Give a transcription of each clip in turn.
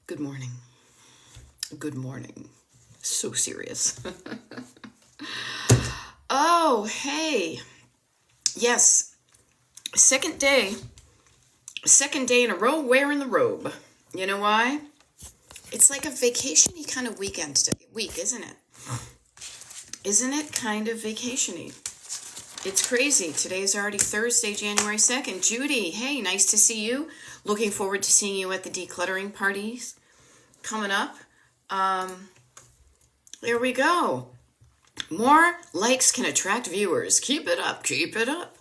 Good morning. Good morning. So serious. Oh, hey. Yes. Second day. Second day in a row wearing the robe. You know why? It's like a vacation-y kind of week, isn't it? Isn't it kind of vacation-y? It's crazy. Today is already Thursday, January 2nd. Judy, hey, nice to see you. Looking forward to seeing you at the decluttering parties coming up. Um, there we go. More likes can attract viewers. Keep it up. Keep it up.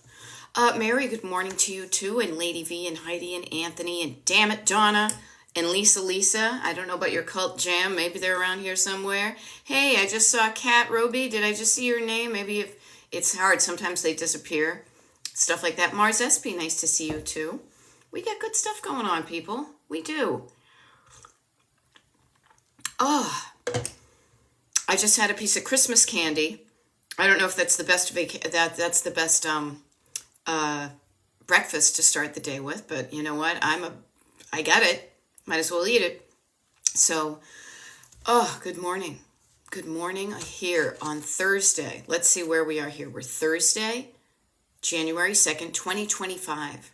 Mary, good morning to you too, and Lady V and Heidi and Anthony and damn it, Donna and Lisa. I don't know about your cult jam. Maybe they're around here somewhere. Hey, I just saw Kat Roby. Did I just see your name? Maybe if it's hard, sometimes they disappear. Stuff like that. Mars Espy, nice to see you too. We got good stuff going on, people. We do. Oh, I just had a piece of Christmas candy. I don't know if that's the best that's the best uh, breakfast to start the day with, but you know what? I got it. Might as well eat it. So, oh, good morning. Good morning here on Thursday. Let's see where we are here. We're Thursday, January 2nd, 2025.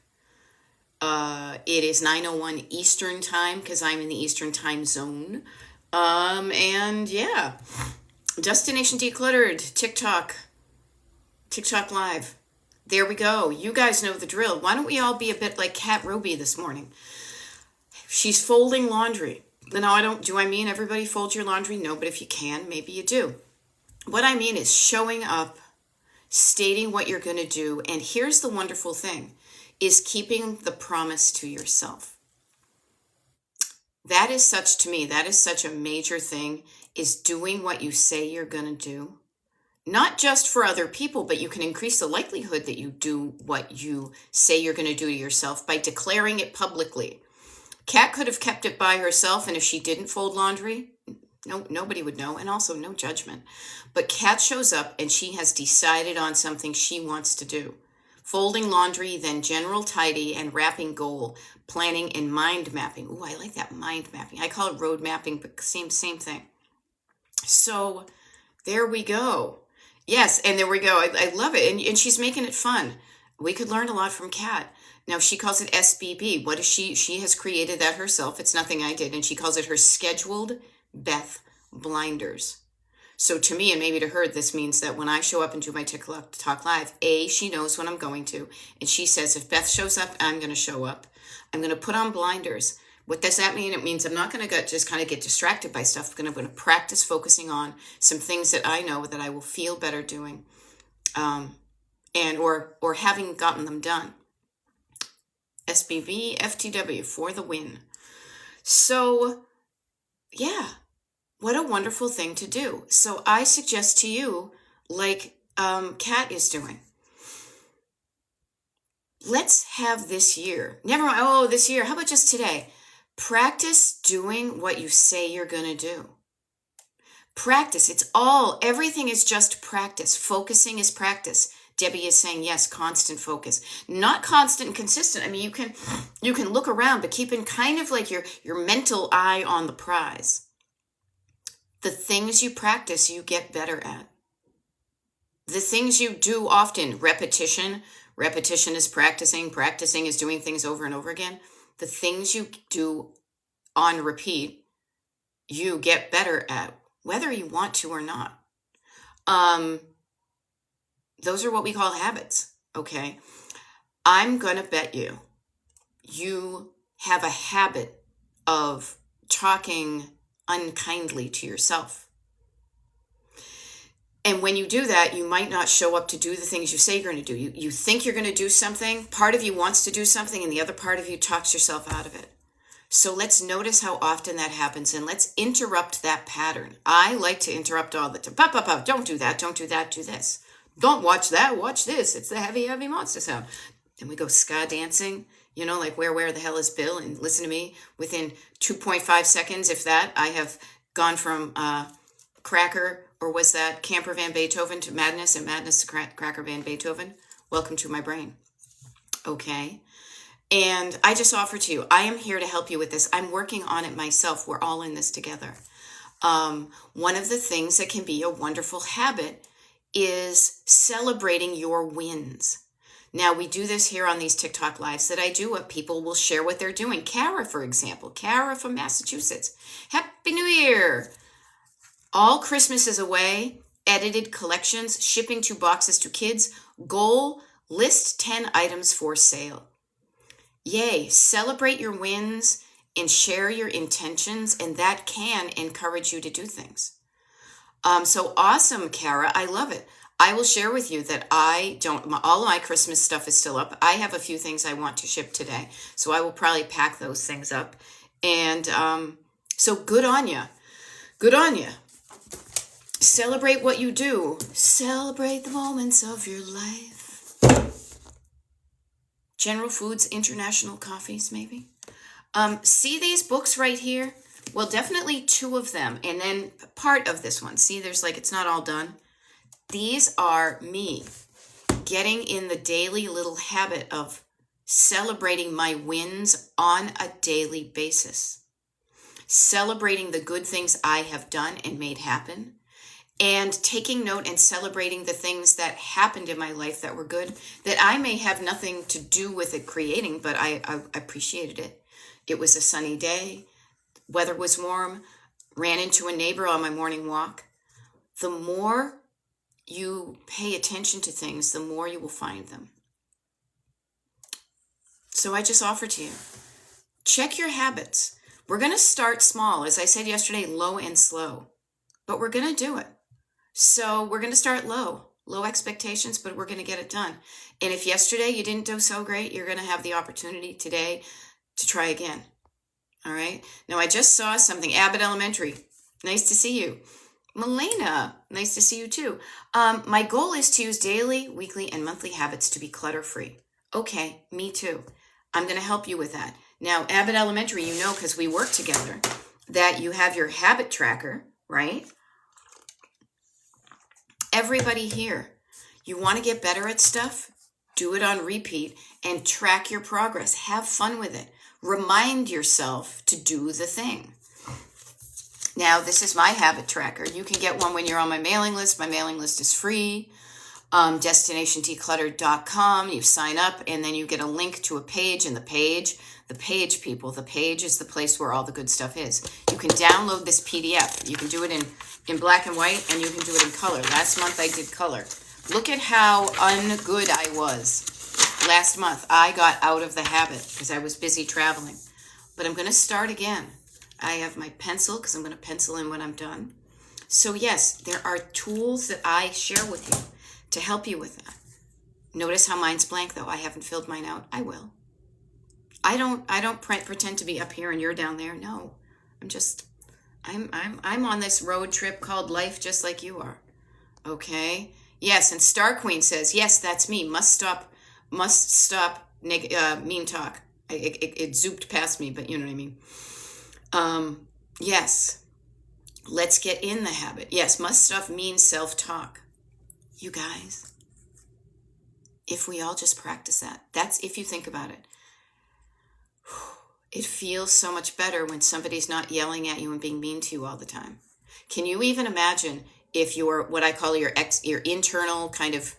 It is 9:01 Eastern time because I'm in the Eastern time zone. And yeah, Destination Decluttered, TikTok Live. There we go. You guys know the drill. Why don't we all be a bit like Kat Roby this morning? She's folding laundry. Now, do I mean everybody folds your laundry? No, but if you can, maybe you do. What I mean is showing up, stating what you're going to do, and here's the wonderful thing, is keeping the promise to yourself. That is such a major thing, is doing what you say you're going to do. Not just for other people, but you can increase the likelihood that you do what you say you're going to do to yourself by declaring it publicly. Kat could have kept it by herself, and if she didn't fold laundry, nobody would know, and also no judgment. But Kat shows up, and she has decided on something she wants to do. Folding laundry, then general tidy and wrapping goal, planning and mind mapping. Ooh, I like that, mind mapping. I call it road mapping, but same thing. So there we go. Yes, and there we go. I love it. And she's making it fun. We could learn a lot from Kat. Now, she calls it SBB. What is she? She has created that herself. It's nothing I did. And she calls it her Scheduled Beth Blinders. So to me, and maybe to her, this means that when I show up and do my TikTok Live, she knows when I'm going to. And she says, if Beth shows up, I'm going to show up. I'm going to put on blinders. What does that mean? It means I'm not going to just kind of get distracted by stuff. I'm going to practice focusing on some things that I know that I will feel better doing, and or having gotten them done. SBV FTW for the win. So, yeah, what a wonderful thing to do. So I suggest to you, like Kat is doing, let's have this year. Never mind. This year. How about just today? Practice doing what you say you're going to do. Practice. Everything is just practice. Focusing is practice. Debbie is saying, yes, constant focus. Not constant and consistent. I mean, you can look around, but keeping kind of like your mental eye on the prize. The things you practice, you get better at. The things you do often, repetition is practicing is doing things over and over again. The things you do on repeat, you get better at, whether you want to or not. Those are what we call habits, okay? I'm going to bet you have a habit of talking unkindly to yourself. And when you do that, you might not show up to do the things you say you're going to do. You think you're going to do something. Part of you wants to do something, and the other part of you talks yourself out of it. So let's notice how often that happens, and let's interrupt that pattern. I like to interrupt all the time. Pop. Don't do that. Don't do that. Do this. Don't watch that. Watch this. It's the heavy, heavy monster sound. And we go ska dancing, like where the hell is Bill? And listen to me. Within 2.5 seconds, if that, I have gone from Cracker, or was that Camper Van Beethoven, to Madness, and Madness to Cracker Van Beethoven. Welcome to my brain. Okay. And I just offer to you, I am here to help you with this. I'm working on it myself. We're all in this together. One of the things that can be a wonderful habit is celebrating your wins. Now, we do this here on these TikTok lives that I do. What people will share what they're doing. Kara, for example, Kara from Massachusetts. Happy New Year! All Christmas is away. Edited collections, shipping 2 boxes to kids. Goal, list 10 items for sale. Yay, celebrate your wins and share your intentions, and that can encourage you to do things. So awesome, Kara. I love it. I will share with you that all of my Christmas stuff is still up. I have a few things I want to ship today, so I will probably pack those things up. And so good on you. Good on you. Celebrate what you do. Celebrate the moments of your life. General Foods International Coffees, maybe. See these books right here? Well, definitely 2 of them, and then part of this one. See, there's it's not all done. These are me getting in the daily little habit of celebrating my wins on a daily basis. Celebrating the good things I have done and made happen. And taking note and celebrating the things that happened in my life that were good, that I may have nothing to do with it creating, but I appreciated it. It was a sunny day. Weather was warm. Ran into a neighbor on my morning walk. The more you pay attention to things, the more you will find them. So I just offer to you, check your habits. We're going to start small. As I said yesterday, low and slow. But we're going to do it. So we're going to start low expectations, but we're going to get it done. And if yesterday you didn't do so great, you're going to have the opportunity today to try again. All right. Now, I just saw something. Abbott Elementary. Nice to see you. Melena, nice to see you too. My goal is to use daily, weekly, and monthly habits to be clutter-free. Okay, me too. I'm going to help you with that. Now, Abbott Elementary, you know, because we work together, that you have your habit tracker, right? Everybody here, you want to get better at stuff? Do it on repeat and track your progress. Have fun with it. Remind yourself to do the thing. Now, this is my habit tracker. You can get one when you're on my mailing list. My mailing list is free. DestinationDecluttered.com. You sign up, and then you get a link to a page. And the page, people, the page is the place where all the good stuff is. You can download this PDF. You can do it in black and white, and you can do it in color. Last month, I did color. Look at how ungood I was. Last month, I got out of the habit because I was busy traveling. But I'm going to start again. I have my pencil because I'm going to pencil in when I'm done. So yes, there are tools that I share with you to help you with that. Notice how mine's blank though. I haven't filled mine out. I will. I don't pretend to be up here and you're down there. No, I'm on this road trip called life just like you are. Okay. Yes. And Star Queen says, yes, that's me. Must stop mean talk. It zooped past me, but you know what I mean? Yes, let's get in the habit. Yes, must stop mean self-talk. You guys, if we all just practice that, that's if you think about it. It feels so much better when somebody's not yelling at you and being mean to you all the time. Can you even imagine if you're what I call your internal kind of,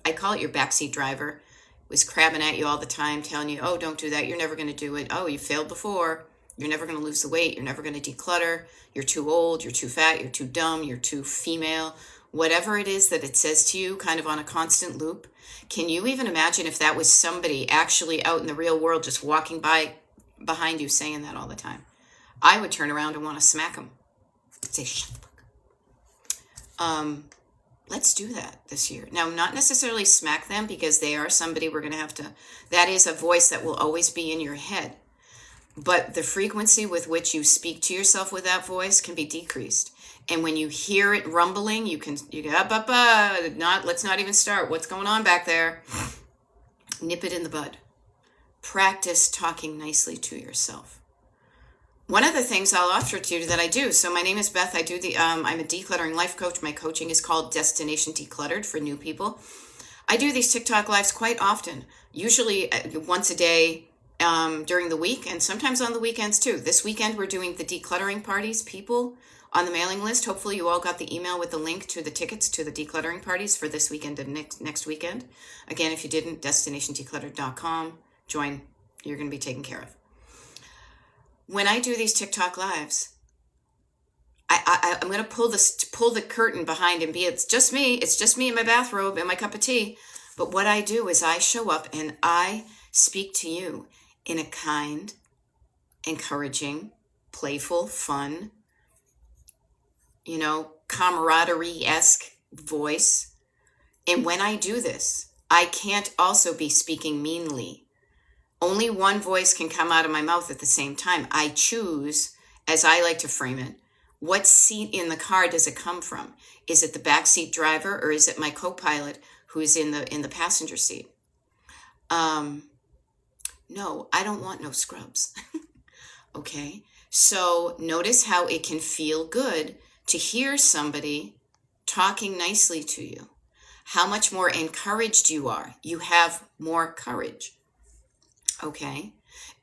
I call it your backseat driver, was crabbing at you all the time, telling you, oh, don't do that. You're never going to do it. Oh, you failed before. You're never going to lose the weight. You're never going to declutter. You're too old. You're too fat. You're too dumb. You're too female. Whatever it is that it says to you kind of on a constant loop. Can you even imagine if that was somebody actually out in the real world just walking by behind you saying that all the time? I would turn around and want to smack them. Say, shut the fuck. Let's do that this year. Now, not necessarily smack them because they are somebody we're going to have to, that is a voice that will always be in your head. But the frequency with which you speak to yourself with that voice can be decreased. And when you hear it rumbling, you go, let's not even start. What's going on back there? Nip it in the bud. Practice talking nicely to yourself. One of the things I'll offer to you that I do. So my name is Beth. I'm a decluttering life coach. My coaching is called Destination Decluttered for new people. I do these TikTok lives quite often, usually once a day. during the week and sometimes on the weekends too. This weekend we're doing the decluttering parties. People on the mailing list, hopefully you all got the email with the link to the tickets to the decluttering parties for this weekend and next weekend. Again, if you didn't, destinationdecluttered.com. Join. You're going to be taken care of. When I do these TikTok lives, I'm going to pull the curtain behind and it's just me. It's just me in my bathrobe and my cup of tea. But what I do is I show up and I speak to you in a kind, encouraging, playful, fun, camaraderie-esque voice. And when I do this, I can't also be speaking meanly. Only one voice can come out of my mouth at the same time. I choose, as I like to frame it, what seat in the car does it come from? Is it the backseat driver or is it my co-pilot who's in the passenger seat? No, I don't want no scrubs. Okay, so notice how it can feel good to hear somebody talking nicely to you. How much more encouraged you are. You have more courage. Okay,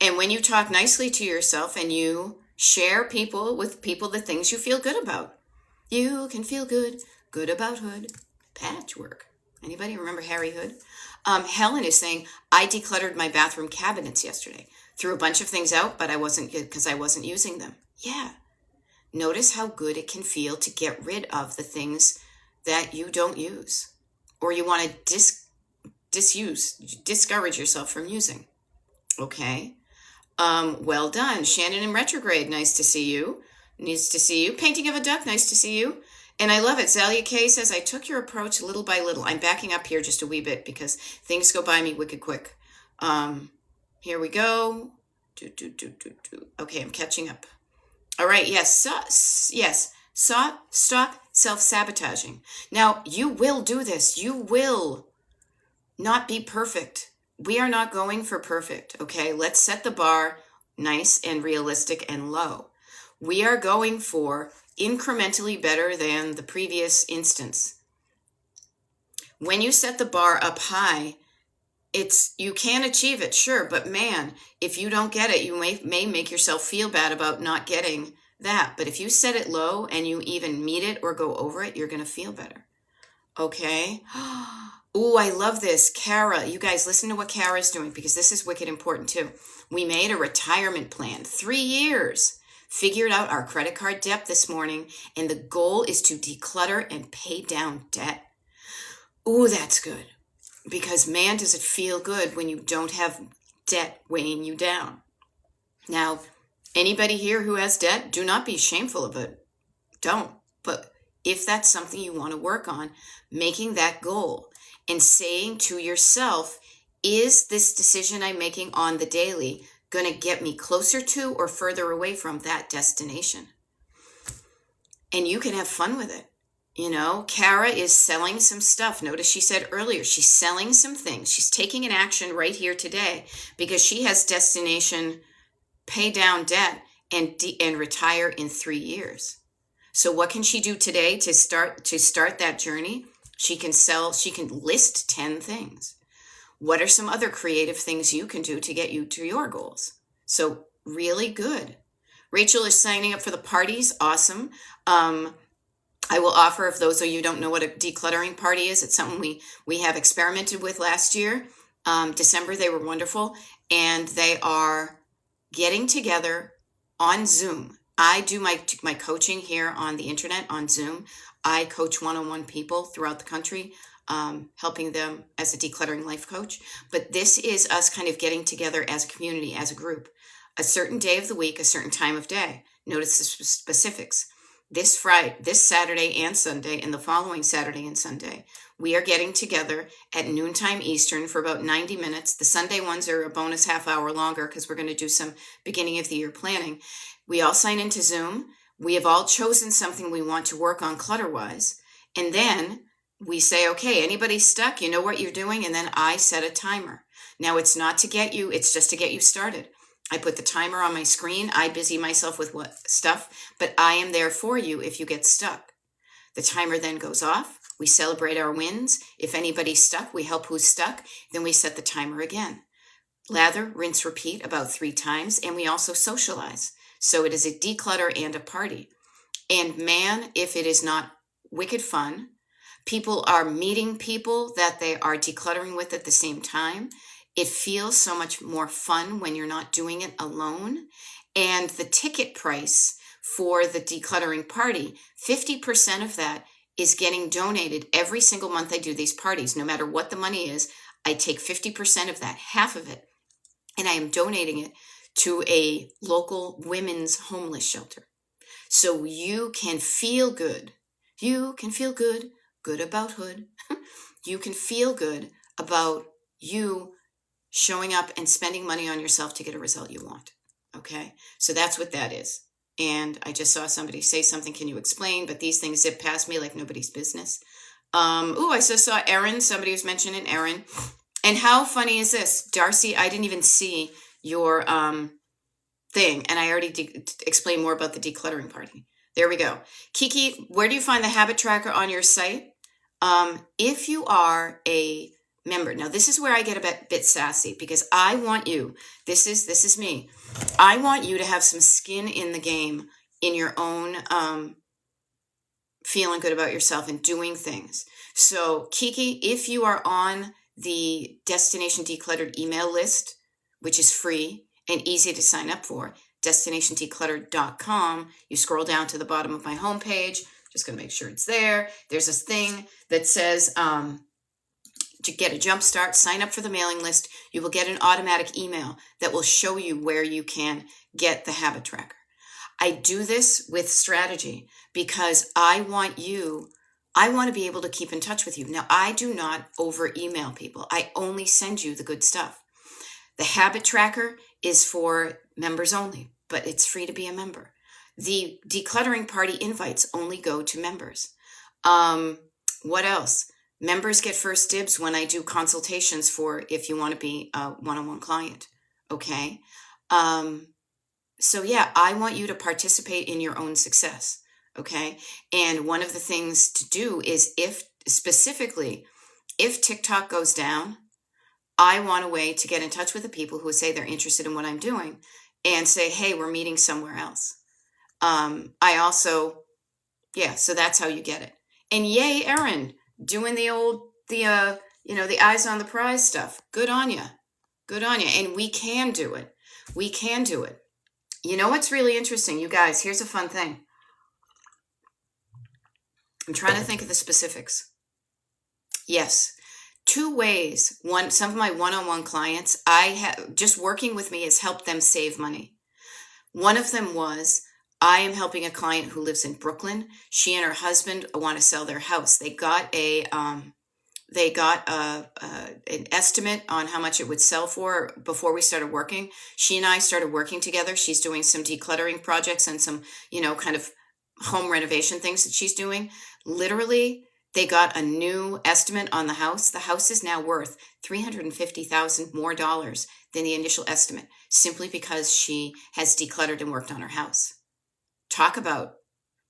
and when you talk nicely to yourself and you share with people the things you feel good about. You can feel good about Hood. Patchwork. Anybody remember Harry Hood? Helen is saying, I decluttered my bathroom cabinets yesterday. Threw a bunch of things out, but I wasn't using them. Yeah. Notice how good it can feel to get rid of the things that you don't use or you want to discourage yourself from using. Okay. Well done. Shannon in retrograde. Nice to see you. Nice to see you. Painting of a duck. Nice to see you. And I love it. Zalia K says, I took your approach little by little. I'm backing up here just a wee bit because things go by me wicked quick. Here we go. Okay, I'm catching up. All right. Yes. Yes. Stop self-sabotaging. Now, you will do this. You will not be perfect. We are not going for perfect. Okay. Let's set the bar nice and realistic and low. We are going for incrementally better than the previous instance. When you set the bar up high, you can achieve it, sure, but man, if you don't get it, you may make yourself feel bad about not getting that. But if you set it low and you even meet it or go over it, you're going to feel better. Okay. Oh, I love this. Kara, you guys listen to what Kara's doing because this is wicked important too. We made a retirement plan, 3 years. Figured out our credit card debt this morning, and the goal is to declutter and pay down debt. Ooh, that's good. Because man, does it feel good when you don't have debt weighing you down. Now, anybody here who has debt, do not be shameful of it. Don't. But if that's something you want to work on, making that goal and saying to yourself, is this decision I'm making on the daily going to get me closer to or further away from that destination? And you can have fun with it. Kara is selling some stuff. Notice she said earlier, she's selling some things. She's taking an action right here today because she has destination pay down debt and retire in 3 years. So what can she do today to start that journey? She can list 10 things. What are some other creative things you can do to get you to your goals? So really good. Rachel is signing up for the parties. Awesome. I will offer, if those of you don't know what a decluttering party is, it's something we have experimented with last year. December, they were wonderful. And they are getting together on Zoom. I do my coaching here on the internet on Zoom. I coach one-on-one people throughout the country. Helping them as a decluttering life coach. But this is us kind of getting together as a community, as a group, a certain day of the week, a certain time of day. Notice the specifics. This Friday, this Saturday and Sunday, and the following Saturday and Sunday, we are getting together at noontime Eastern for about 90 minutes. The Sunday ones are a bonus half hour longer because we're going to do some beginning of the year planning. We all sign into Zoom. We have all chosen something we want to work on clutter-wise. And then we say, okay, anybody stuck? You know what you're doing? And then I set a timer. Now, it's not to get you, it's just to get you started. I put the timer on my screen. I busy myself with stuff, but I am there for you if you get stuck. The timer then goes off. We celebrate our wins. If anybody's stuck, we help who's stuck. Then we set the timer again. lather, rinse, repeat about 3 times. And we also socialize. So it is a declutter and a party. And man, if it is not wicked fun, people are meeting people that they are decluttering with at the same time. It feels so much more fun when you're not doing it alone. And the ticket price for the decluttering party, 50% of that is getting donated every single month I do these parties. No matter what the money is, I take 50% of that, half of it, and I am donating it to a local women's homeless shelter. So you can feel good. You can feel good, good about hood. You can feel good about you showing up and spending money on yourself to get a result you want. Okay? So that's what that is. And I just saw somebody say something, can you explain? But these things zip past me like nobody's business. I just saw Erin. Somebody was mentioning Erin. And how funny is this? Darcy, I didn't even see your thing. And I already explained more about the decluttering party. There we go. Kiki, where do you find the habit tracker on your site? If you are a member, now this is where I get a bit sassy because I want you, this is me. I want you to have some skin in the game in your own feeling good about yourself and doing things. So Kiki, if you are on the Destination Decluttered email list, which is free and easy to sign up for, destinationdecluttered.com, you scroll down to the bottom of my homepage, just going to make sure it's there. There's this thing that says to get a jump start, sign up for the mailing list. You will get an automatic email that will show you where you can get the habit tracker. I do this with strategy because I want to be able to keep in touch with you. Now, I do not over email people. I only send you the good stuff. The habit tracker is for members only, but it's free to be a member. The decluttering party invites only go to members. What else? Members get first dibs when I do consultations for if you want to be a one-on-one client. Okay. So yeah, I want you to participate in your own success. Okay. And one of the things to do is if TikTok goes down, I want a way to get in touch with the people who say they're interested in what I'm doing and say, hey, we're meeting somewhere else. So that's how you get it. And yay, Erin, doing the eyes on the prize stuff. Good on you. Good on you. And we can do it. We can do it. You know what's really interesting, you guys? Here's a fun thing. I'm trying to think of the specifics. Yes. 2 ways. Some of my one-on-one clients, just working with me has helped them save money. One of them was, I am helping a client who lives in Brooklyn. She and her husband want to sell their house. They got an estimate on how much it would sell for before we started working. She and I started working together. She's doing some decluttering projects and some, kind of home renovation things that she's doing. Literally, they got a new estimate on the house. The house is now worth $350,000 more than the initial estimate, simply because she has decluttered and worked on her house. Talk about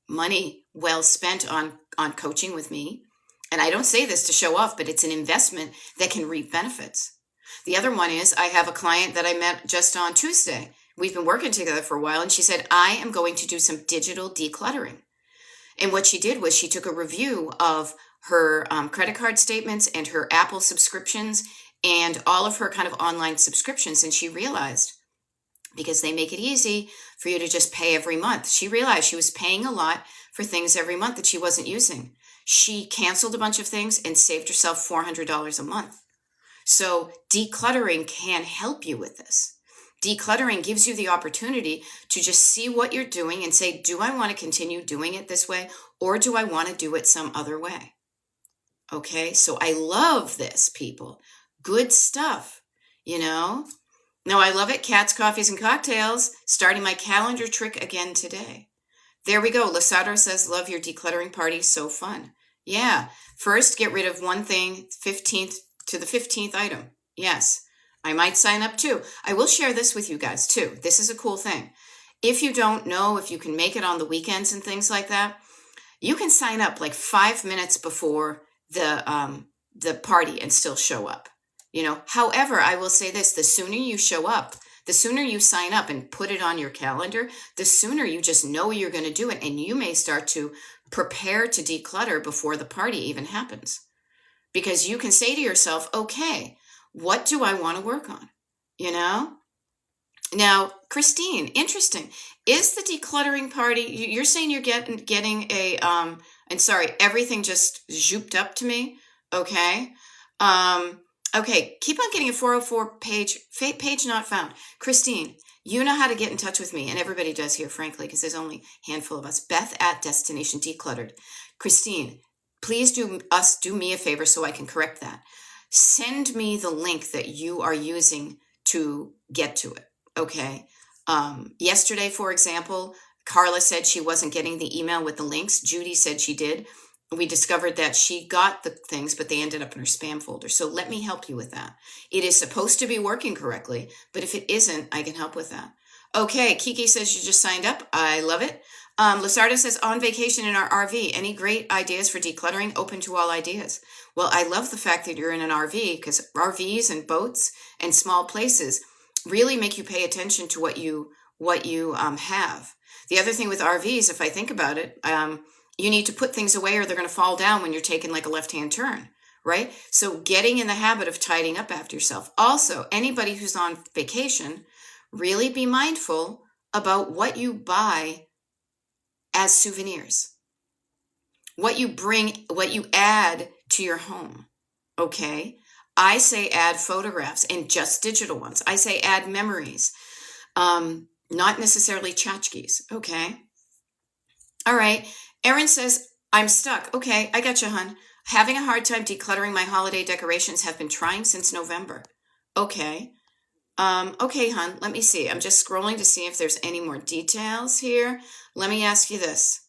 money well spent on coaching with me. And I don't say this to show off, but it's an investment that can reap benefits. The other one is I have a client that I met just on Tuesday. We've been working together for a while, and she said, I am going to do some digital decluttering. And what she did was she took a review of her credit card statements and her Apple subscriptions and all of her kind of online subscriptions. And she realized, because they make it easy for you to just pay every month, she realized she was paying a lot for things every month that she wasn't using. She canceled a bunch of things and saved herself $400 a month. So decluttering can help you with this. Decluttering gives you the opportunity to just see what you're doing and say, do I want to continue doing it this way, or do I want to do it some other way? Okay, so I love this, people. Good stuff, Now, I love it. Cats, coffees, and cocktails. Starting my calendar trick again today. There we go. Lasado says, love your decluttering party. So fun. Yeah. First, get rid of one thing, 15th to the 15th item. Yes. I might sign up too. I will share this with you guys too. This is a cool thing. If you don't know if you can make it on the weekends and things like that, you can sign up like 5 minutes before the party and still show up. However, I will say this, the sooner you show up, the sooner you sign up and put it on your calendar, the sooner you just know you're going to do it. And you may start to prepare to declutter before the party even happens. Because you can say to yourself, okay, what do I want to work on? Now, Christine, interesting. Is the decluttering party, you're saying you're getting a, and sorry, everything just zooped up to me. Okay. Okay. Keep on getting a 404 page not found. Christine, you know how to get in touch with me, and everybody does here, frankly, because there's only a handful of us. Beth at Destination Decluttered. Christine, please do me a favor so I can correct that. Send me the link that you are using to get to it. Okay. Yesterday, for example, Carla said she wasn't getting the email with the links. Judy said she did. We discovered that she got the things, but they ended up in her spam folder. So let me help you with that. It is supposed to be working correctly, but if it isn't, I can help with that. Okay, Kiki says you just signed up. I love it. Lasarda says, on vacation in our RV. Any great ideas for decluttering? Open to all ideas. Well, I love the fact that you're in an RV, because RVs and boats and small places really make you pay attention to what you have. The other thing with RVs, if I think about it, you need to put things away or they're going to fall down when you're taking like a left-hand turn, right? So getting in the habit of tidying up after yourself. Also, anybody who's on vacation, really be mindful about what you buy as souvenirs, what you bring, what you add to your home. Okay. I say add photographs, and just digital ones. I say add memories, not necessarily tchotchkes. Okay. All right. Erin says, I'm stuck. Okay. I got you, hun. Having a hard time decluttering my holiday decorations. Have been trying since November. Okay. Okay, hun, let me see. I'm just scrolling to see if there's any more details here. Let me ask you this.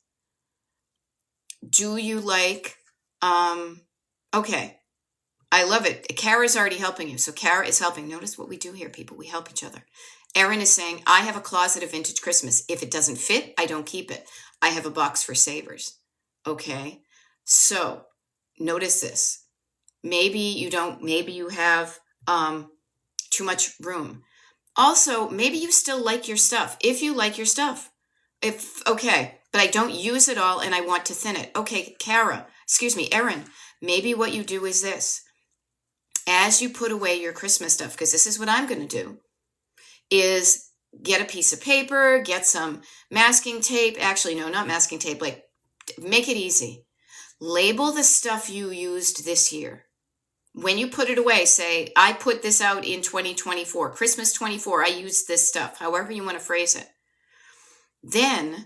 Do you like, okay, I love it. Kara's already helping you. So Kara is helping. Notice what we do here, people. We help each other. Erin is saying, I have a closet of vintage Christmas. If it doesn't fit, I don't keep it. I have a box for savers. Okay. So notice this. Maybe you have, too much room. Also, maybe you still like your stuff. If you like your stuff, okay, but I don't use it all and I want to thin it. Okay, Erin, maybe what you do is this. As you put away your Christmas stuff, because this is what I'm going to do, is get a piece of paper, get some masking tape. Actually, no, not masking tape. Like, make it easy. Label the stuff you used this year. When you put it away, say, I put this out in 2024, Christmas 24, I used this stuff, however you want to phrase it. Then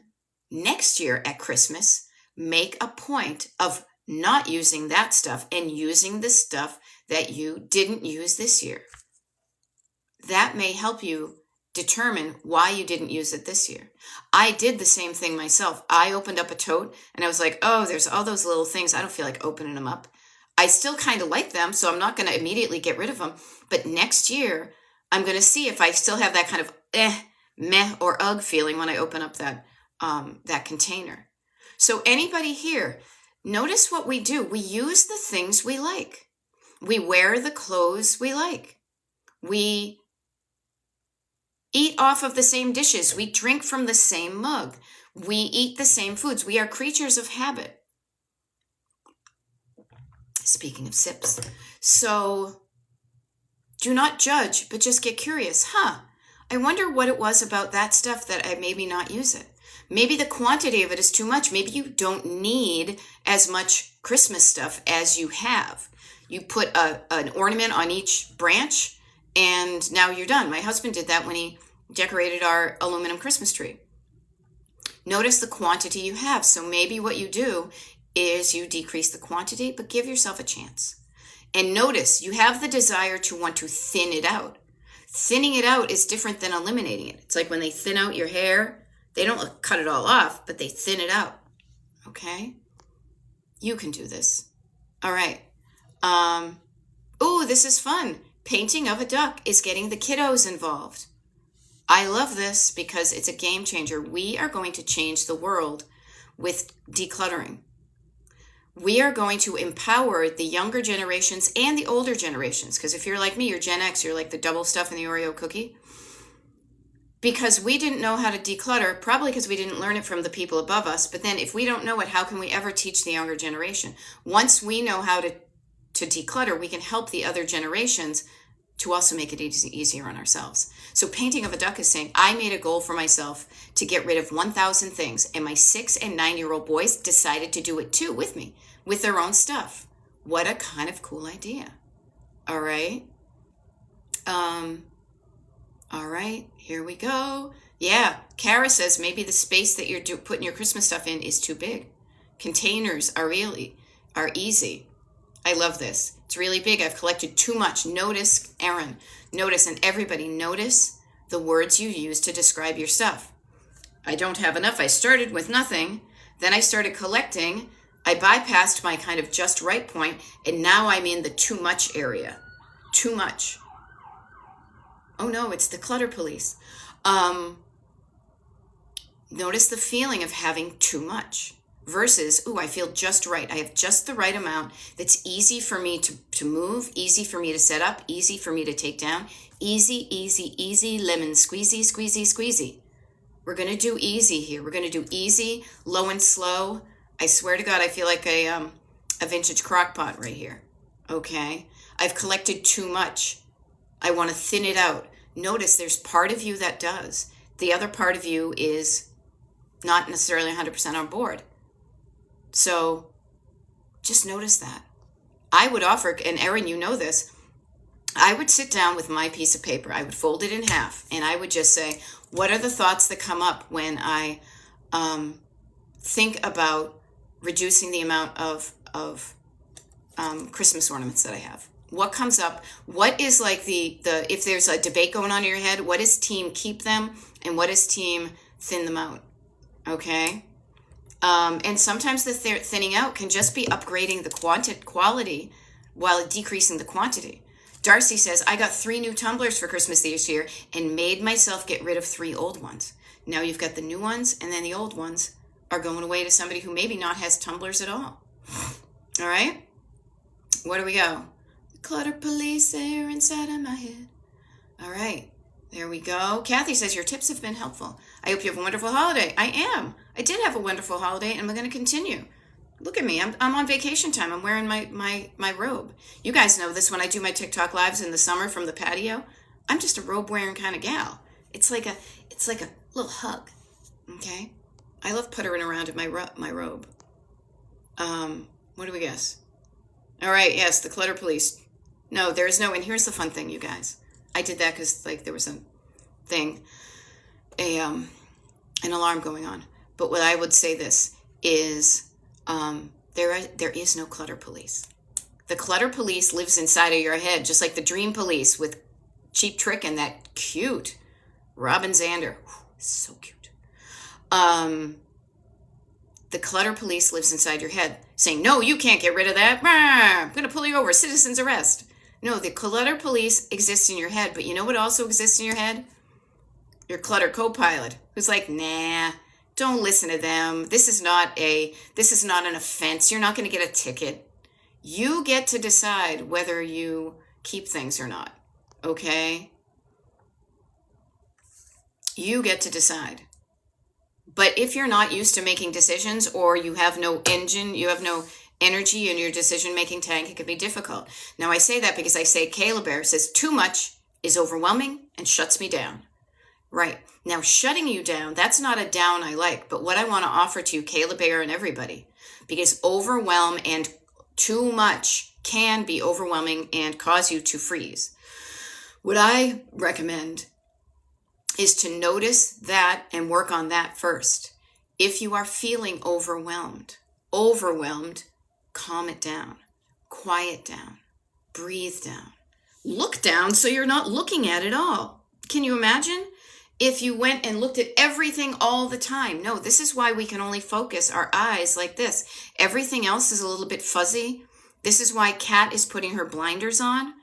next year at Christmas, make a point of not using that stuff and using the stuff that you didn't use this year. That may help you determine why you didn't use it this year. I did the same thing myself. I opened up a tote and I was like, oh, there's all those little things. I don't feel like opening them up. I still kind of like them, so I'm not going to immediately get rid of them. But next year, I'm going to see if I still have that kind of meh, or ugh feeling when I open up that container. So anybody here, notice what we do. We use the things we like. We wear the clothes we like. We eat off of the same dishes. We drink from the same mug. We eat the same foods. We are creatures of habit. Speaking of sips. So do not judge, but just get curious. I wonder what it was about that stuff that I maybe not use it. Maybe the quantity of it is too much. Maybe you don't need as much Christmas stuff as you have. You put an ornament on each branch and now you're done. My husband did that when he decorated our aluminum Christmas tree. Notice the quantity you have. So maybe what you do is you decrease the quantity, but give yourself a chance. And notice you have the desire to want to thin it out. Thinning it out is different than eliminating it. It's like when they thin out your hair, they don't cut it all off, but they thin it out. Okay? You can do this. All right. Oh, this is fun. Painting of a duck is getting the kiddos involved. I love this because it's a game changer. We are going to change the world with decluttering. We are going to empower the younger generations and the older generations. Because if you're like me, you're Gen X, you're like the double stuff in the Oreo cookie. Because we didn't know how to declutter, probably because we didn't learn it from the people above us. But then if we don't know it, how can we ever teach the younger generation? Once we know how to declutter, we can help the other generations to also make it easier on ourselves. So Painting of a Duck is saying, I made a goal for myself to get rid of 1,000 things. And my 6 and 9-year-old boys decided to do it too with me, with their own stuff. What a kind of cool idea. All right. All right, here we go. Yeah, Kara says maybe the space that you're putting your Christmas stuff in is too big. Containers are easy. I love this. It's really big. I've collected too much. Notice, Erin, notice, and everybody notice the words you use to describe your stuff. I don't have enough. I started with nothing. Then I started collecting. I bypassed my kind of just right point, and now I'm in the too much area. Too much. Oh no, it's the clutter police. Notice the feeling of having too much versus, ooh, I feel just right. I have just the right amount that's easy for me to move, easy for me to set up, easy for me to take down. Easy, easy, easy, lemon squeezy, squeezy, squeezy. We're going to do easy here. We're going to do easy, low and slow. I swear to God, I feel like a vintage crock pot right here. Okay. I've collected too much. I want to thin it out. Notice there's part of you that does. The other part of you is not necessarily 100% on board. So just notice that. I would offer, and Erin, you know this, I would sit down with my piece of paper. I would fold it in half, and I would just say, what are the thoughts that come up when I think about reducing the amount of Christmas ornaments that I have? What comes up? What is like the if there's a debate going on in your head, what is team keep them and what is team thin them out? Okay. And sometimes the thinning out can just be upgrading the quality while decreasing the quantity. Darcy says, I got 3 new tumblers for Christmas this year and made myself get rid of 3 old ones. Now you've got the new ones, and then the old ones are going away to somebody who maybe not has tumblers at all. All right. Where do we go? Clutter police are inside of my head. All right, there we go. Kathy says, your tips have been helpful. I hope you have a wonderful holiday. I am. I did have a wonderful holiday, and I'm going to continue. Look at me. I'm on vacation time. I'm wearing my robe. You guys know this when I do my TikTok lives in the summer from the patio. I'm just a robe wearing kind of gal. It's like a little hug. Okay? I love puttering around in my robe. What do we guess? All right, yes, the clutter police. No, there's no, and here's the fun thing, you guys. I did that because like there was a thing, an alarm going on. But what I would say this is there is no clutter police. The clutter police lives inside of your head, just like the dream police with Cheap Trick and that cute Robin Zander. So cute. The clutter police lives inside your head saying, no, you can't get rid of that. I'm going to pull you over. Citizen's arrest. No, the clutter police exists in your head, but you know what also exists in your head? Your clutter co-pilot, who's like, nah, don't listen to them. This is not an offense. You're not going to get a ticket. You get to decide whether you keep things or not. Okay? You get to decide. But if you're not used to making decisions, or you have no engine, you have no energy in your decision-making tank, it can be difficult. Now, I say that because I say Caleb Bear says too much is overwhelming and shuts me down. Right. Now, shutting you down, that's not a down I like, but what I want to offer to you, Caleb Bear and everybody, because overwhelm and too much can be overwhelming and cause you to freeze. What I recommend is to notice that and work on that first. If you are feeling overwhelmed, calm it down, quiet down, breathe down, look down so you're not looking at it all. Can you imagine if you went and looked at everything all the time? No, this is why we can only focus our eyes like this. Everything else is a little bit fuzzy. This is why Kat is putting her blinders on.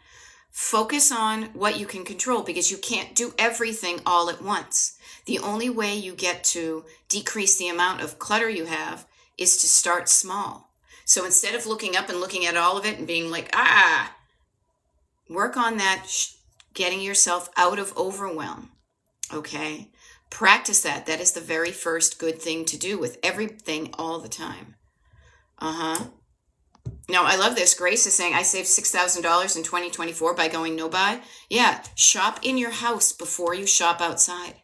Focus on what you can control, because you can't do everything all at once. The only way you get to decrease the amount of clutter you have is to start small. So instead of looking up and looking at all of it and being like, work on that, getting yourself out of overwhelm. Okay? Practice that. That is the very first good thing to do with everything all the time. Now, I love this. Grace is saying, I saved $6,000 in 2024 by going no buy. Yeah, shop in your house before you shop outside.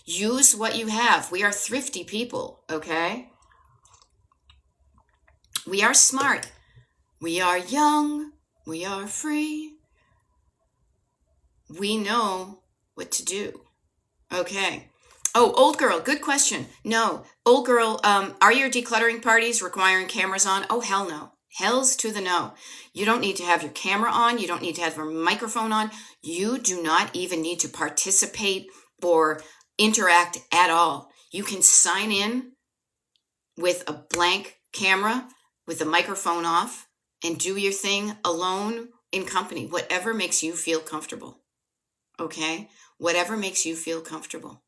Use what you have. We are thrifty people, okay? We are smart. We are young. We are free. We know what to do. Okay. Oh, old girl, good question. No, old girl, are your decluttering parties requiring cameras on? Oh, hell no. Hells to the no. You don't need to have your camera on. You don't need to have your microphone on. You do not even need to participate or interact at all. You can sign in with a blank camera, with the microphone off, and do your thing alone in company, whatever makes you feel comfortable. Okay? Whatever makes you feel comfortable.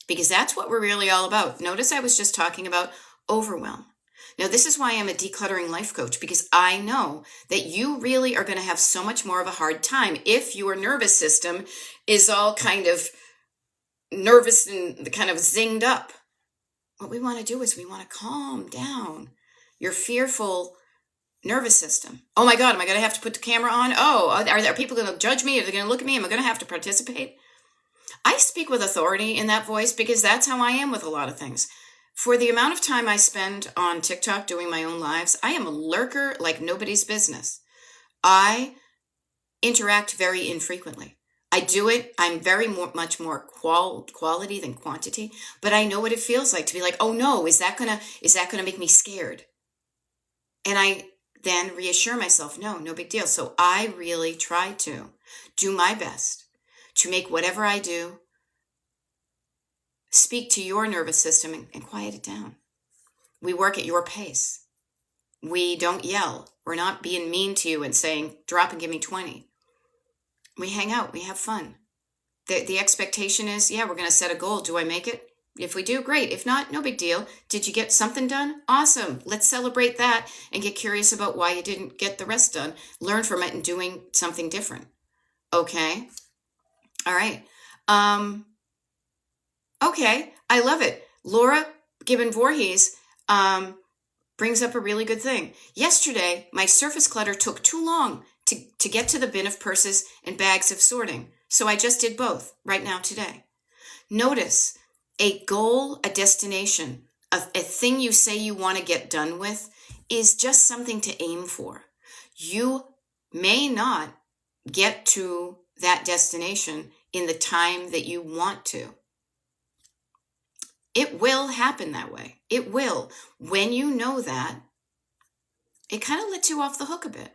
Because that's what we're really all about. Notice I was just talking about overwhelm. Now, this is why I'm a decluttering life coach, because I know that you really are going to have so much more of a hard time if your nervous system is all kind of nervous and kind of zinged up. What we want to do is we want to calm down your fearful nervous system. Oh my God, am I going to have to put the camera on? Oh, are there people going to judge me? Are they going to look at me? Am I going to have to participate? I speak with authority in that voice because that's how I am with a lot of things. For the amount of time I spend on TikTok doing my own lives, I am a lurker like nobody's business. I interact very infrequently. I do it. I'm very much more quality than quantity, but I know what it feels like to be like, oh no, is that gonna make me scared? And I then reassure myself, no big deal. So I really try to do my best to make whatever I do speak to your nervous system and quiet it down. We work at your pace. We don't yell. We're not being mean to you and saying, drop and give me 20. We hang out. We have fun. The expectation is, yeah, we're going to set a goal. Do I make it? If we do, great. If not, no big deal. Did you get something done? Awesome. Let's celebrate that and get curious about why you didn't get the rest done. Learn from it and doing something different. Okay? All right. Okay, I love it. Laura Gibbon Voorhees brings up a really good thing. Yesterday, my surface clutter took too long to get to the bin of purses and bags of sorting, so I just did both right now today. Notice a goal, a destination, a thing you say you want to get done with is just something to aim for. You may not get to that destination in the time that you want to. It will happen that way. It will. When you know that, it kind of lets you off the hook a bit.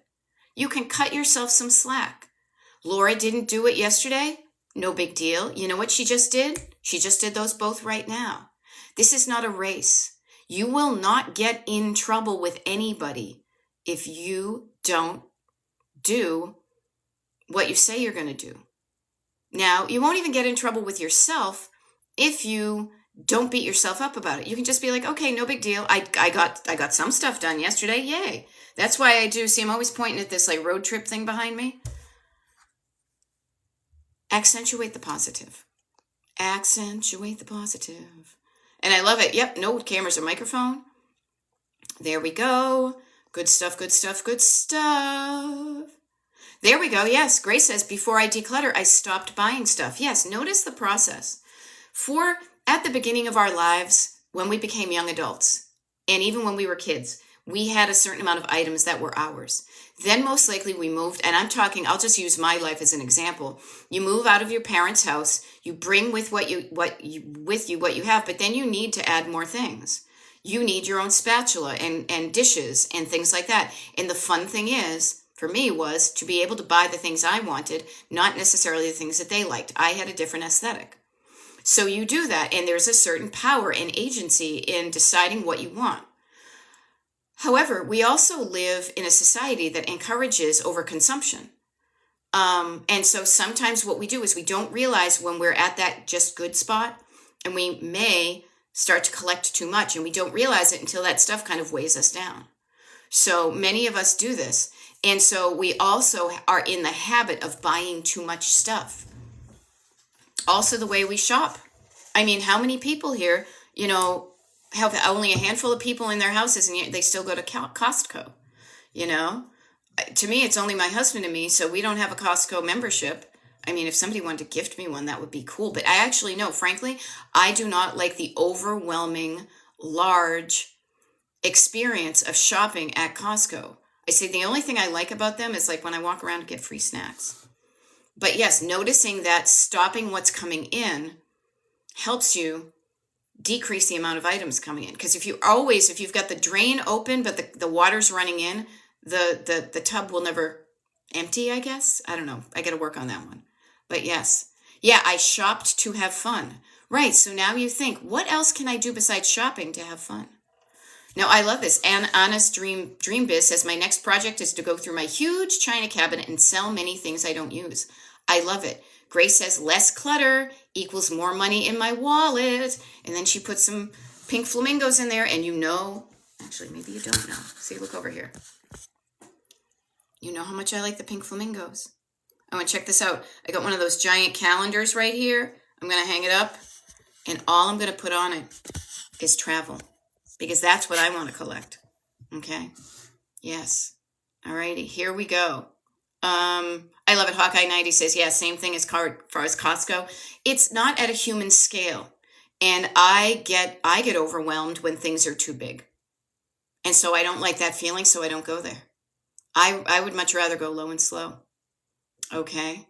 You can cut yourself some slack. Laura didn't do it yesterday. No big deal. You know what she just did? She just did those both right now. This is not a race. You will not get in trouble with anybody if you don't do what you say you're going to do. Now, you won't even get in trouble with yourself if you don't beat yourself up about it. You can just be like, okay, no big deal. I got some stuff done yesterday. Yay. That's why I do. See, I'm always pointing at this like road trip thing behind me. Accentuate the positive. Accentuate the positive. And I love it. Yep. No cameras or microphone. There we go. Good stuff, good stuff, good stuff. There we go. Yes. Grace says, before I declutter, I stopped buying stuff. Yes. Notice the process. At the beginning of our lives, when we became young adults, and even when we were kids, we had a certain amount of items that were ours. Then most likely we moved, and I'll just use my life as an example. You move out of your parents' house, you bring with what you have, but then you need to add more things. You need your own spatula and dishes and things like that. And the fun thing is, for me, was to be able to buy the things I wanted, not necessarily the things that they liked. I had a different aesthetic. So you do that, and there's a certain power and agency in deciding what you want. However, we also live in a society that encourages overconsumption. And so sometimes what we do is we don't realize when we're at that just good spot, and we may start to collect too much, and we don't realize it until that stuff kind of weighs us down. So many of us do this. And so we also are in the habit of buying too much stuff. Also, the way we shop. I mean, how many people here, have only a handful of people in their houses and yet they still go to Costco, you know? To me, it's only my husband and me, so we don't have a Costco membership. I mean, if somebody wanted to gift me one, that would be cool. But I actually know, frankly, I do not like the overwhelming, large experience of shopping at Costco. I say the only thing I like about them is like when I walk around to get free snacks. But yes, noticing that stopping what's coming in helps you decrease the amount of items coming in. Because if you've got the drain open, but the water's running in, the tub will never empty, I guess. I don't know. I got to work on that one. But yes. Yeah, I shopped to have fun. Right. So now you think, what else can I do besides shopping to have fun? Now, I love this. Anna's Dream Biz says, my next project is to go through my huge china cabinet and sell many things I don't use. I love it. Grace says, less clutter equals more money in my wallet. And then she put some pink flamingos in there. And actually, maybe you don't know. See, look over here. You know how much I like the pink flamingos. I want to check this out. I got one of those giant calendars right here. I'm going to hang it up. And all I'm going to put on it is travel. Because that's what I want to collect. Okay? Yes. All righty. Here we go. I love it. Hawkeye 90 says, yeah, same thing as far as Costco. It's not at a human scale. And I get overwhelmed when things are too big. And so I don't like that feeling, so I don't go there. I would much rather go low and slow. Okay?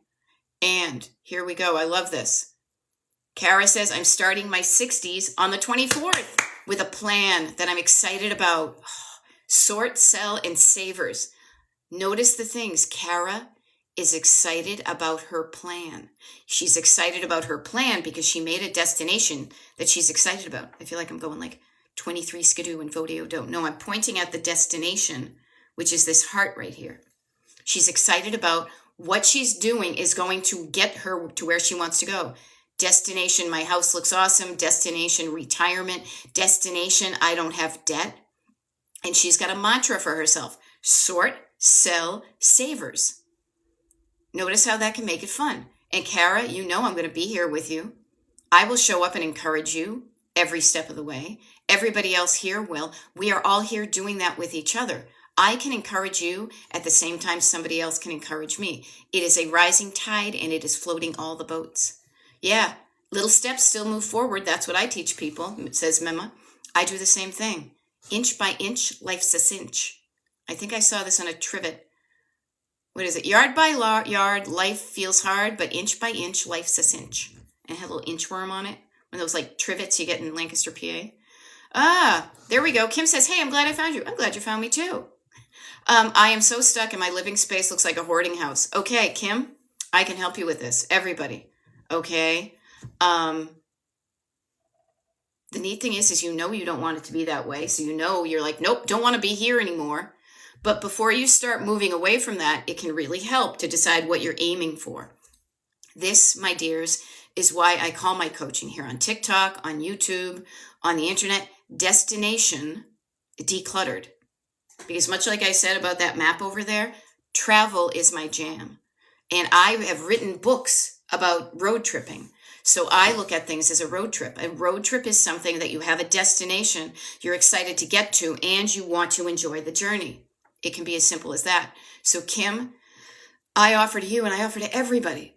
And here we go. I love this. Kara says, I'm starting my 60s on the 24th with a plan that I'm excited about. Sort, sell, and savers. Notice the things. Kara is excited about her plan. She's excited about her plan because she made a destination that she's excited about. I feel like I'm going like 23 skidoo and Vodeo don't. No, I'm pointing at the destination, which is this heart right here. She's excited about what she's doing is going to get her to where she wants to go. Destination, my house looks awesome. Destination, retirement. Destination, I don't have debt. And she's got a mantra for herself. Sort, sell, savers. Notice how that can make it fun. And Kara, I'm going to be here with you. I will show up and encourage you every step of the way. Everybody else here will. We are all here doing that with each other. I can encourage you at the same time somebody else can encourage me. It is a rising tide and it is floating all the boats. Yeah, little steps still move forward. That's what I teach people, says Mema. I do the same thing. Inch by inch, life's a cinch. I think I saw this on a trivet. What is it? Yard by yard, life feels hard, but inch by inch, life's a cinch. And it had a little inchworm on it. One of those like trivets you get in Lancaster, PA. Ah, there we go. Kim says, hey, I'm glad I found you. I'm glad you found me too. I am so stuck and my living space looks like a hoarding house. Okay, Kim, I can help you with this. Everybody. Okay. The neat thing is you don't want it to be that way. So you're like, nope, don't want to be here anymore. But before you start moving away from that, it can really help to decide what you're aiming for. This, my dears, is why I call my coaching here on TikTok, on YouTube, on the internet, Destination Decluttered. Because much like I said about that map over there, travel is my jam. And I have written books about road tripping. So I look at things as a road trip. A road trip is something that you have a destination you're excited to get to and you want to enjoy the journey. It can be as simple as that. So Kim, I offer to you and I offer to everybody.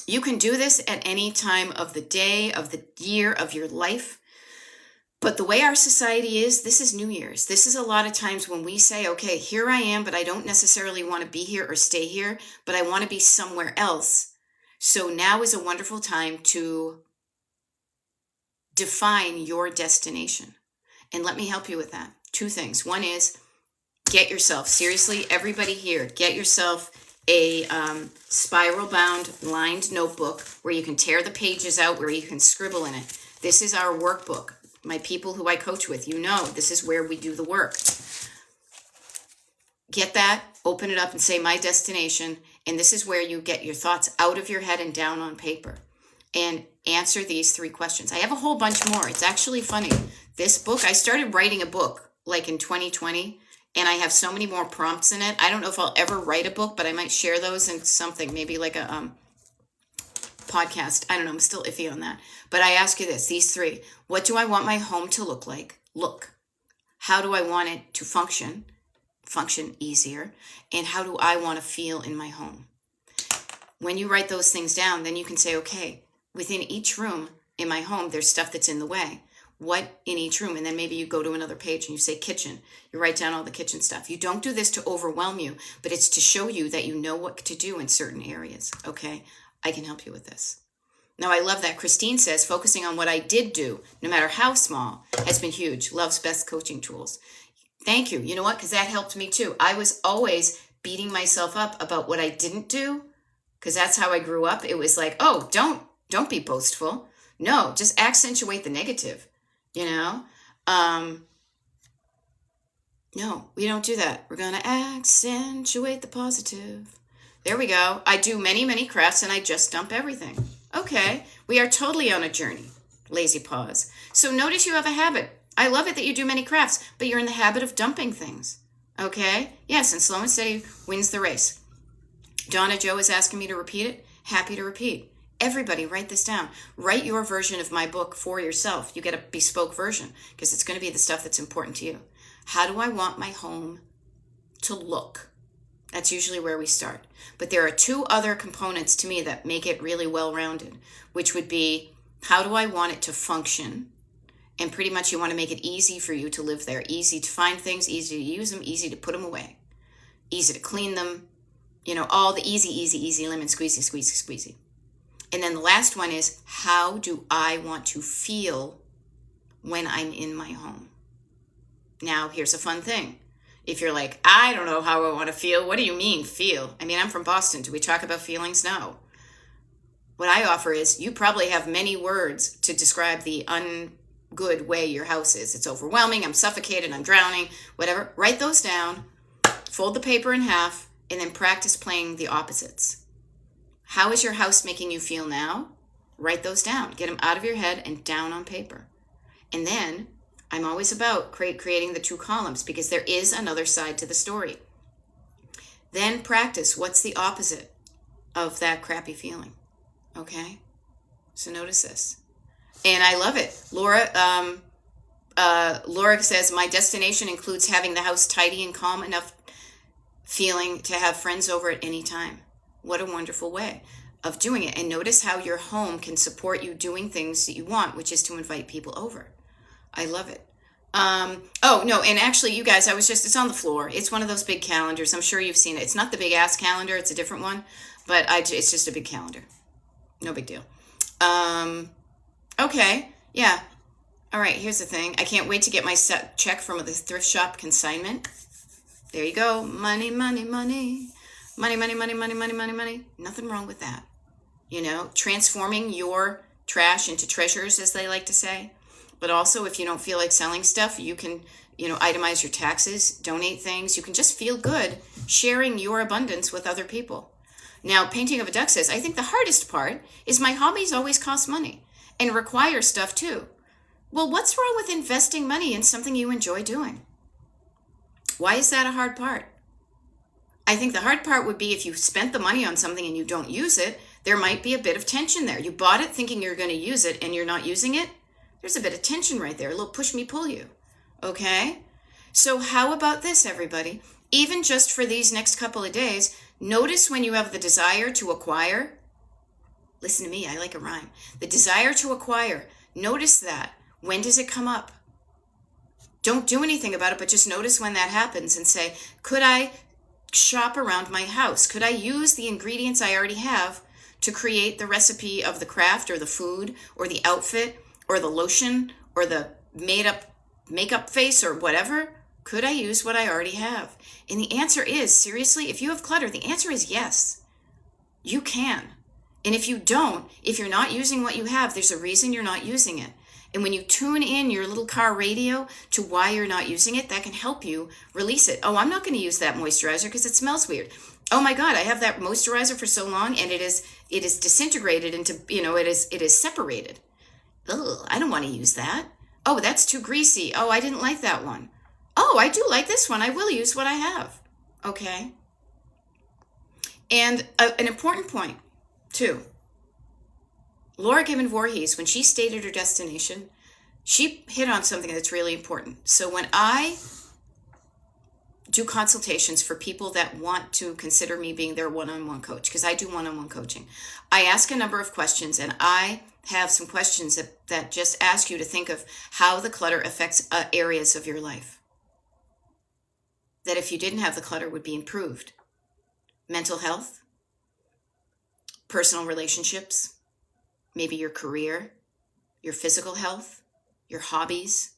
You can do this at any time of the day, of the year, of your life. But the way our society is, this is New Year's. This is a lot of times when we say, okay, here I am, but I don't necessarily want to be here or stay here, but I want to be somewhere else. So now is a wonderful time to define your destination. And let me help you with that. Two things. One is get yourself, seriously, everybody here, get yourself a spiral bound lined notebook where you can tear the pages out, where you can scribble in it. This is our workbook. My people who I coach with, this is where we do the work. Get that, open it up and say my destination. And this is where you get your thoughts out of your head and down on paper. And answer these 3 questions. I have a whole bunch more. It's actually funny. This book, I started writing a book like in 2020. And I have so many more prompts in it. I don't know if I'll ever write a book, but I might share those in something, maybe like a podcast. I don't know. I'm still iffy on that. But I ask you this, these three. What do I want my home to look like? Look. How do I want it to function? Function easier. And how do I want to feel in my home? When you write those things down, then you can say, okay, within each room in my home, there's stuff that's in the way. What in each room? And then maybe you go to another page and you say kitchen. You write down all the kitchen stuff. You don't do this to overwhelm you, but it's to show you that you know what to do in certain areas. Okay, I can help you with this. Now, I love that. Christine says, focusing on what I did do, no matter how small, has been huge. Loves best coaching tools. Thank you. You know what? Because that helped me too. I was always beating myself up about what I didn't do, because that's how I grew up. It was like, oh, don't be boastful. No, just accentuate the negative, you know? No, we don't do that. We're going to accentuate the positive. There we go. I do many, many crafts and I just dump everything. Okay, we are totally on a journey. Lazy pause. So notice you have a habit. I love it that you do many crafts, but you're in the habit of dumping things. Okay? Yes, and slow and steady wins the race. Donna Joe is asking me to repeat it. Happy to repeat. Everybody write this down. Write your version of my book for yourself. You get a bespoke version because it's going to be the stuff that's important to you. How do I want my home to look? That's usually where we start. But there are two other components to me that make it really well-rounded, which would be, how do I want it to function? And pretty much you want to make it easy for you to live there. Easy to find things, easy to use them, easy to put them away, easy to clean them. You know, all the easy, lemon squeezy. And then the last one is, how do I want to feel when I'm in my home? Now, here's a fun thing. If you're like, I don't know how I want to feel. What do you mean, feel? I mean, I'm from Boston. Do we talk about feelings? No. What I offer is, you probably have many words to describe the ungood way your house is. It's overwhelming. I'm suffocated. I'm drowning. Whatever. Write those down. Fold the paper in half. And then practice playing the opposites. How is your house making you feel now? Write those down. Get them out of your head and down on paper. And then I'm always about creating the two columns because there is another side to the story. Then practice what's the opposite of that crappy feeling. Okay? So notice this. And I love it. Laura says, my destination includes having the house tidy and calm enough feeling to have friends over at any time. What a wonderful way of doing it. And notice how your home can support you doing things that you want, which is to invite people over. I love it. Oh, no, and actually, you guys, it's on the floor. It's one of those big calendars. I'm sure you've seen it. It's not the big ass calendar. It's a different one, but it's just a big calendar. No big deal. Okay, yeah. All right, here's the thing. I can't wait to get my check from the thrift shop consignment. There you go. Money. Nothing wrong with that. You know, transforming your trash into treasures, as they like to say. But also, if you don't feel like selling stuff, you can, itemize your taxes, donate things. You can just feel good sharing your abundance with other people. Now, Painting of a Duck says, I think the hardest part is my hobbies always cost money and require stuff too. Well, what's wrong with investing money in something you enjoy doing? Why is that a hard part? I think the hard part would be if you spent the money on something and you don't use it, there might be a bit of tension there. You bought it thinking you're going to use it and you're not using it. There's a bit of tension right there, a little push me, pull you. Okay? So how about this, everybody? Even just for these next couple of days, notice when you have the desire to acquire. Listen to me, I like a rhyme. The desire to acquire, notice that. When does it come up? Don't do anything about it, but just notice when that happens and say, could I shop around my house? Could I use the ingredients I already have to create the recipe of the craft or the food or the outfit or the lotion or the made-up makeup face or whatever? Could I use what I already have? And the answer is, seriously, if you have clutter, the answer is yes. You can. And if you don't, if you're not using what you have, there's a reason you're not using it. And when you tune in your little car radio to why you're not using it, that can help you release it. Oh, I'm not going to use that moisturizer because it smells weird. Oh my God, I have that moisturizer for so long and it is disintegrated into, it is separated. Ugh, I don't want to use that. Oh, that's too greasy. Oh, I didn't like that one. Oh, I do like this one. I will use what I have. Okay. And an important point, too. Laura Gibbon Voorhees, when she stated her destination, she hit on something that's really important. So when I do consultations for people that want to consider me being their one-on-one coach, because I do one-on-one coaching, I ask a number of questions, and I have some questions that just ask you to think of how the clutter affects areas of your life that if you didn't have the clutter would be improved. Mental health, personal relationships, maybe your career, your physical health, your hobbies.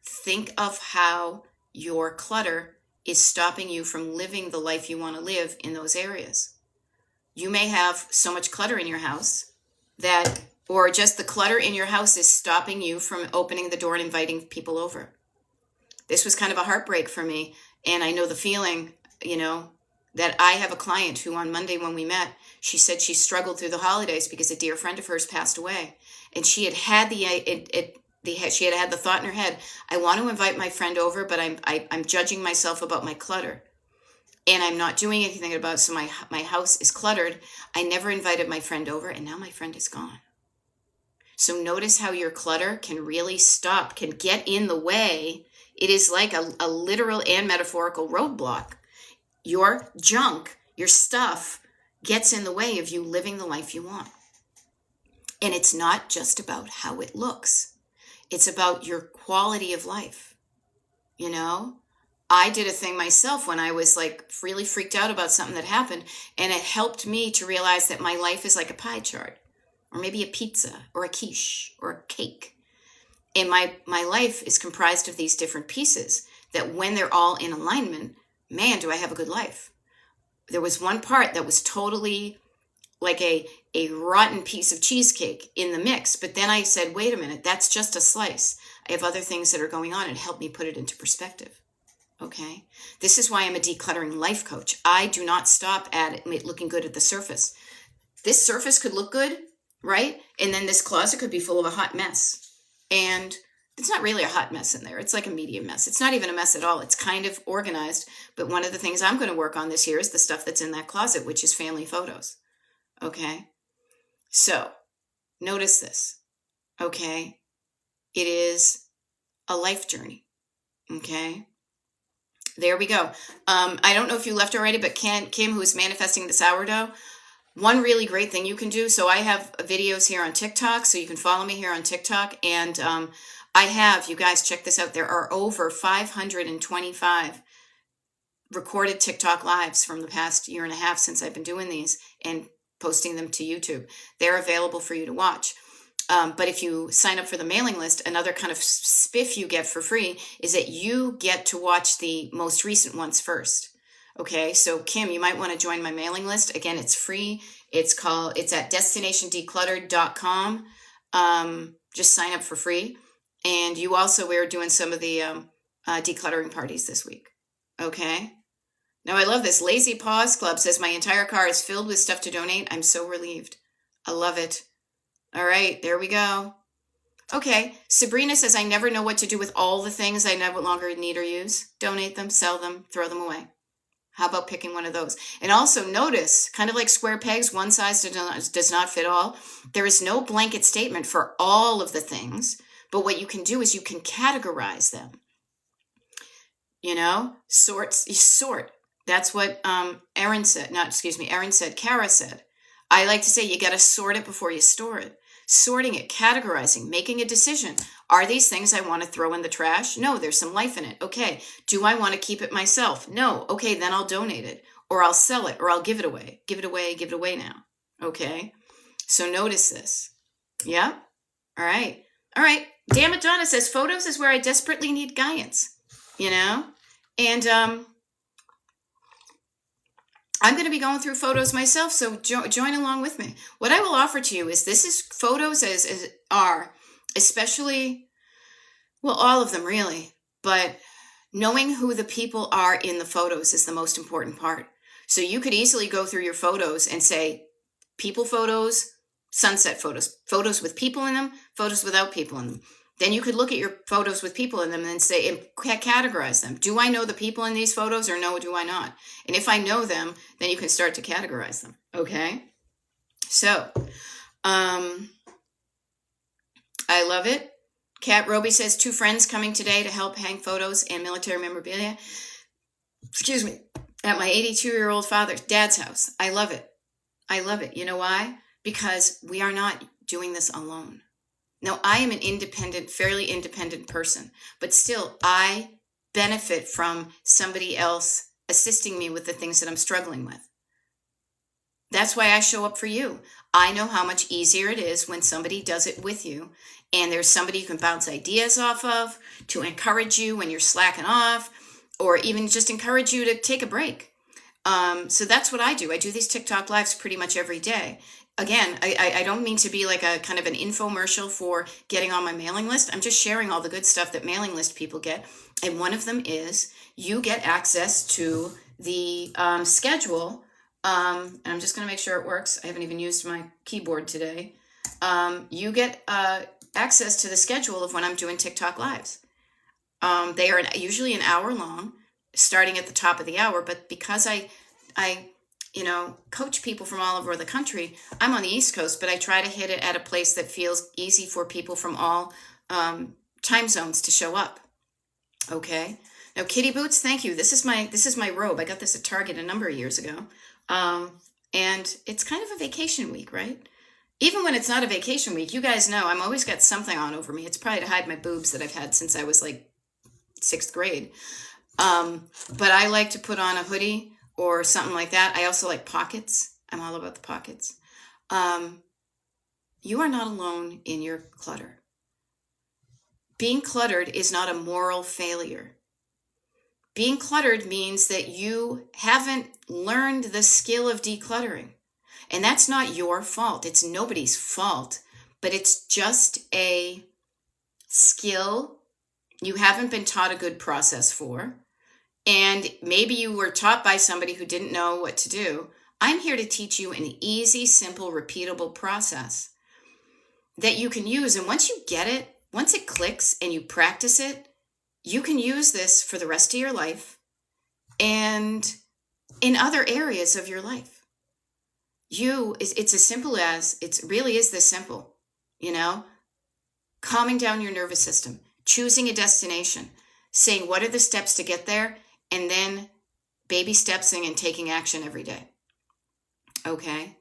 Think of how your clutter is stopping you from living the life you want to live in those areas. You may have so much clutter in your house that, or just the clutter in your house is stopping you from opening the door and inviting people over. This was kind of a heartbreak for me. And I know the feeling, that I have a client who on Monday when we met, she said she struggled through the holidays because a dear friend of hers passed away. And she had she had the thought in her head, I want to invite my friend over, but I'm judging myself about my clutter. And I'm not doing anything about it, so my house is cluttered. I never invited my friend over, and now my friend is gone. So notice how your clutter can really can get in the way. It is like a literal and metaphorical roadblock. Your junk, your stuff, gets in the way of you living the life you want. And it's not just about how it looks. It's about your quality of life. I did a thing myself when I was really freaked out about something that happened, and it helped me to realize that my life is like a pie chart, or maybe a pizza, or a quiche, or a cake. And my life is comprised of these different pieces that when they're all in alignment, man, do I have a good life. There was one part that was totally like a rotten piece of cheesecake in the mix. But then I said, wait a minute, that's just a slice. I have other things that are going on, and help me put it into perspective. Okay. This is why I'm a decluttering life coach. I do not stop at it looking good at the surface. This surface could look good, right? And then this closet could be full of a hot mess. And it's not really a hot mess in there. It's like a medium mess. It's not even a mess at all. It's kind of organized. But one of the things I'm going to work on this year is the stuff that's in that closet, which is family photos. Okay. So notice this. Okay. It is a life journey. Okay. There we go. I don't know if you left already, but Kim, who is manifesting the sourdough, one really great thing you can do. So I have videos here on TikTok, so you can follow me here on TikTok. And I have, you guys, check this out. There are over 525 recorded TikTok lives from the past year and a half since I've been doing these and posting them to YouTube. They're available for you to watch. But if you sign up for the mailing list, another kind of spiff you get for free is that you get to watch the most recent ones first. Okay, so Kim, you might want to join my mailing list. Again, it's free. It's at destinationdecluttered.com. Just sign up for free. And we're doing some of the decluttering parties this week. Okay. Now I love this. Lazy Paws Club says my entire car is filled with stuff to donate. I'm so relieved. I love it. All right, there we go. Okay, Sabrina says I never know what to do with all the things I no longer need or use. Donate them, sell them, throw them away. How about picking one of those? And also notice, kind of like square pegs, one size does not fit all. There is no blanket statement for all of the things, but what you can do is you can categorize them. Sort. That's what Kara said. I like to say you got to sort it before you store it. Sorting it, categorizing, making a decision. Are these things I want to throw in the trash? No, there's some life in it. Okay. Do I want to keep it myself? No. Okay, then I'll donate it, or I'll sell it, or I'll give it away. Give it away now. Okay. So notice this. Yeah. All right. Damn it, Donna says photos is where I desperately need guidance, and I'm going to be going through photos myself, so join along with me. What I will offer to you is photos as are, especially, well, all of them really, but knowing who the people are in the photos is the most important part. So you could easily go through your photos and say people photos, sunset photos, photos with people in them, photos without people in them. Then you could look at your photos with people in them and then say, and categorize them. Do I know the people in these photos or no, do I not? And if I know them, then you can start to categorize them. Okay. So, I love it. Kat Roby says 2 friends coming today to help hang photos and military memorabilia. Excuse me. At my 82-year-old dad's house. I love it. I love it. You know why? Because we are not doing this alone. Now, I am an independent, fairly independent person, but still I benefit from somebody else assisting me with the things that I'm struggling with. That's why I show up for you. I know how much easier it is when somebody does it with you, and there's somebody you can bounce ideas off of to encourage you when you're slacking off, or even just encourage you to take a break. So that's what I do. I do these TikTok lives pretty much every day. Again, I don't mean to be like a kind of an infomercial for getting on my mailing list. I'm just sharing all the good stuff that mailing list people get. And one of them is you get access to the schedule. And I'm just going to make sure it works. I haven't even used my keyboard today. You get access to the schedule of when I'm doing TikTok lives. They are usually an hour long, starting at the top of the hour. But because I coach people from all over the country, I'm on the East Coast, but I try to hit it at a place that feels easy for people from all time zones to show up. Okay. Now, Kitty Boots, thank you. This is my robe. I got this at Target a number of years ago. And it's kind of a vacation week, right? Even when it's not a vacation week, you guys know I'm always got something on over me. It's probably to hide my boobs that I've had since I was like 6th grade. But I like to put on a hoodie or something like that. I also like pockets. I'm all about the pockets. You are not alone in your clutter. Being cluttered is not a moral failure. Being cluttered means that you haven't learned the skill of decluttering. And that's not your fault. It's nobody's fault. But it's just a skill you haven't been taught a good process for. And maybe you were taught by somebody who didn't know what to do. I'm here to teach you an easy, simple, repeatable process that you can use. And once you get it, once it clicks and you practice it, you can use this for the rest of your life and in other areas of your life. It's as simple as, it really is this simple, calming down your nervous system, choosing a destination, saying what are the steps to get there, and then baby stepsing and taking action every day. Okay.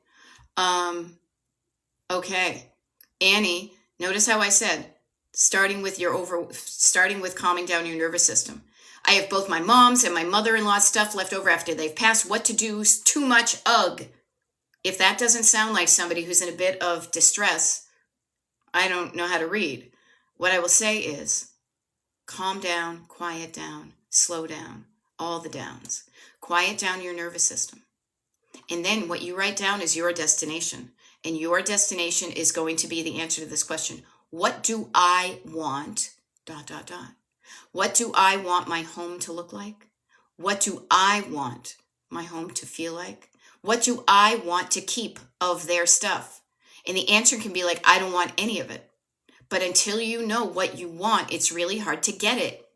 Okay. Annie, notice how I said, starting with calming down your nervous system. I have both my mom's and my mother-in-law's stuff left over after they've passed. What to do? Too much. Ugh. If that doesn't sound like somebody who's in a bit of distress, I don't know how to read. What I will say is calm down, quiet down, slow down, all the downs. Quiet down your nervous system. And then what you write down is your destination. And your destination is going to be the answer to this question. What do I want? ... What do I want my home to look like? What do I want my home to feel like? What do I want to keep of their stuff? And the answer can be like, I don't want any of it. But until you know what you want, it's really hard to get it.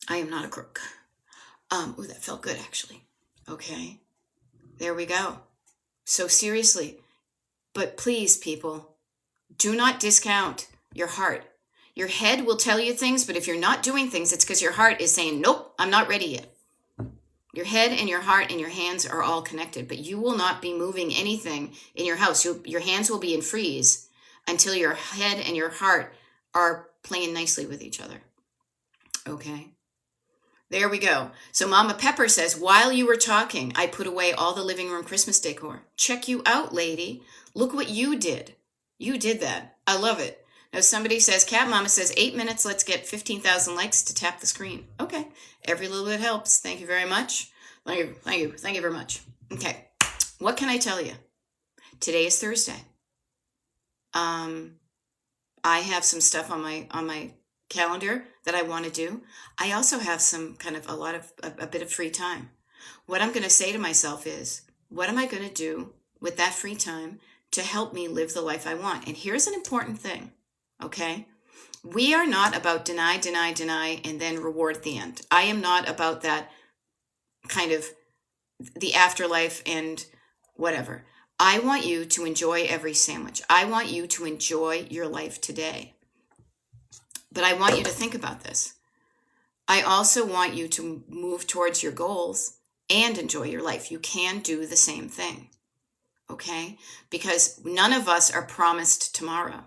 I am not a crook. Ooh, that felt good, actually. Okay. There we go. So seriously, but please, people, do not discount your heart. Your head will tell you things, but if you're not doing things, it's because your heart is saying, nope, I'm not ready yet. Your head and your heart and your hands are all connected, but you will not be moving anything in your house. Your hands will be in freeze until your head and your heart are playing nicely with each other. Okay. There we go. So Mama Pepper says, while you were talking, I put away all the living room Christmas decor. Check you out, lady. Look what you did. You did that. I love it. Now somebody says, Cat Mama says, 8 minutes, let's get 15,000 likes to tap the screen. Okay. Every little bit helps. Thank you very much. Thank you very much. Okay. What can I tell you? Today is Thursday. I have some stuff on my calendar that I want to do. I also have some a bit of free time. What I'm going to say to myself is, what am I going to do with that free time to help me live the life I want. And here's an important thing, okay? We are not about deny, deny, deny, and then reward at the end. I am not about that kind of the afterlife and whatever. I want you to enjoy every sandwich. I want you to enjoy your life today. But I want you to think about this. I also want you to move towards your goals and enjoy your life. You can do the same thing, okay? Because none of us are promised tomorrow.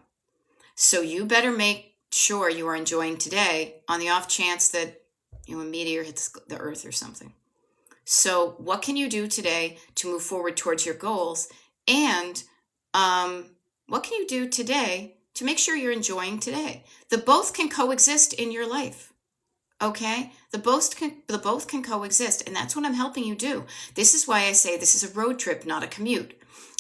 So you better make sure you are enjoying today on the off chance that a meteor hits the earth or something. So what can you do today to move forward towards your goals? And what can you do today to make sure you're enjoying today? The both can coexist in your life. Okay? The both can coexist, and that's what I'm helping you do. This is why I say this is a road trip, not a commute.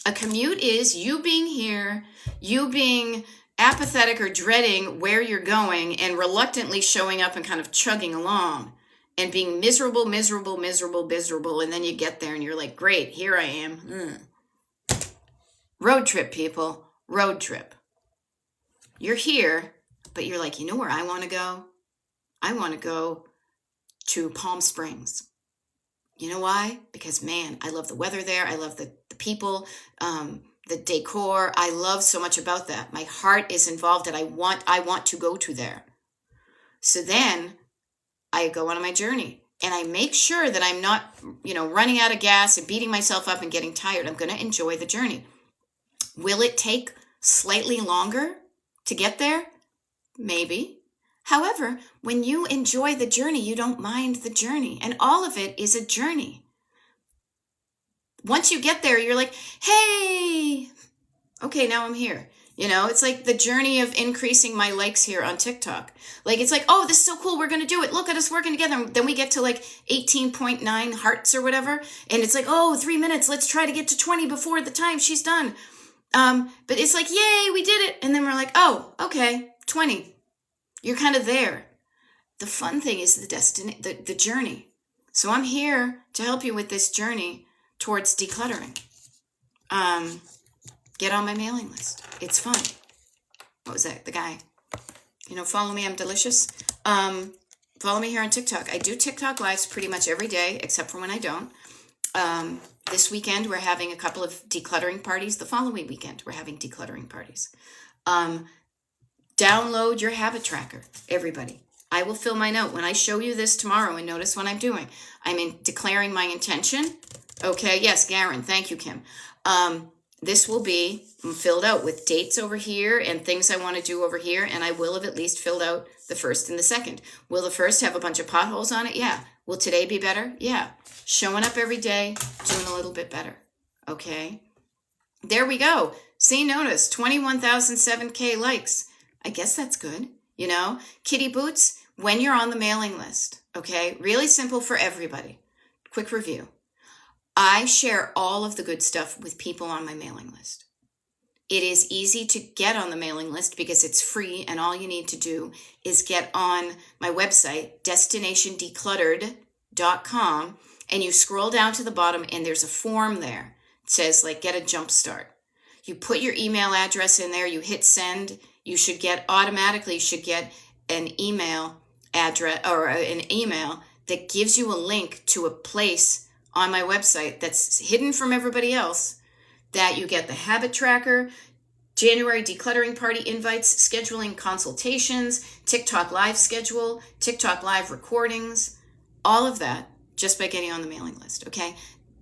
A commute is you being here, you being apathetic or dreading where you're going and reluctantly showing up and kind of chugging along and being miserable, miserable, miserable, miserable, and then you get there and you're like, great, here I am. Road trip, people. Road trip. You're here, but you're like, you know where I want to go? I want to go to Palm Springs. You know why? Because, man, I love the weather there. I love the people, the decor. I love so much about that. My heart is involved and I want to go to there. So then I go on my journey and I make sure that I'm not, running out of gas and beating myself up and getting tired. I'm going to enjoy the journey. Will it take slightly longer to get there? Maybe. However, when you enjoy the journey, you don't mind the journey. And all of it is a journey. Once you get there, you're like, hey, okay, now I'm here. It's like the journey of increasing my likes here on TikTok. Like, it's like, oh, this is so cool. We're going to do it. Look at us working together. And then we get to like 18.9 hearts or whatever. And it's like, oh, 3 minutes. Let's try to get to 20 before the time she's done. But it's like, yay, we did it. And then we're like, oh, okay, 20. You're kind of there. The fun thing is the journey. So I'm here to help you with this journey towards decluttering. Get on my mailing list. It's fun. What was that? The guy. Follow me. I'm delicious. Follow me here on TikTok. I do TikTok lives pretty much every day, except for when I don't. This weekend, we're having a couple of decluttering parties. The following weekend, we're having decluttering parties. Download your habit tracker, everybody. I will fill mine out. When I show you this tomorrow and notice what I'm doing, I'm declaring my intention. Okay, yes, Garen. Thank you, Kim. This will be filled out with dates over here and things I want to do over here, and I will have at least filled out the first and the second. Will the first have a bunch of potholes on it? Yeah. Will today be better? Yeah. Showing up every day, doing a little bit better. Okay. There we go. See, notice 21,007K likes. I guess that's good. Kitty Boots, when you're on the mailing list, okay, really simple for everybody. Quick review. I share all of the good stuff with people on my mailing list. It is easy to get on the mailing list because it's free and all you need to do is get on my website, destinationdecluttered.com, and you scroll down to the bottom and there's a form there. It says get a jump start. You put your email address in there, you hit send. You should get an email address or an email that gives you a link to a place on my website that's hidden from everybody else that you get the habit tracker, January decluttering party invites, scheduling consultations, TikTok live schedule, TikTok live recordings, all of that just by getting on the mailing list. Okay.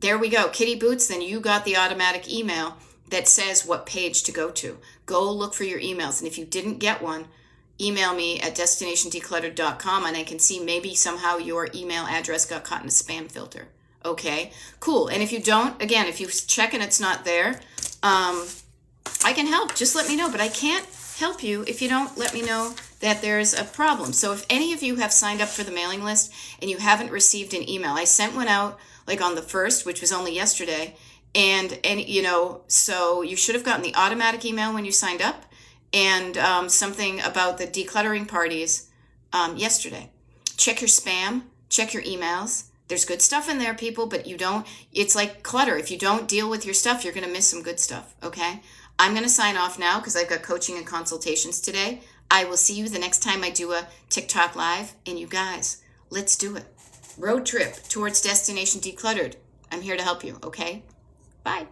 There we go. Kitty Boots. Then you got the automatic email that says what page to go to. Go look for your emails. And if you didn't get one, email me at destinationdecluttered.com and I can see maybe somehow your email address got caught in a spam filter. Okay, cool. And if you don't, again, if you check and it's not there, I can help. Just let me know. But I can't help you if you don't let me know that there's a problem. So if any of you have signed up for the mailing list and you haven't received an email, I sent one out on the 1st, which was only yesterday. And so you should have gotten the automatic email when you signed up and something about the decluttering parties yesterday. Check your spam, check your emails, There's good stuff in there, people, but it's like clutter. If you don't deal with your stuff, you're going to miss some good stuff, okay? I'm going to sign off now because I've got coaching and consultations today. I will see you the next time I do a TikTok live. And you guys, let's do it. Road trip towards Destination Decluttered. I'm here to help you, okay? Bye.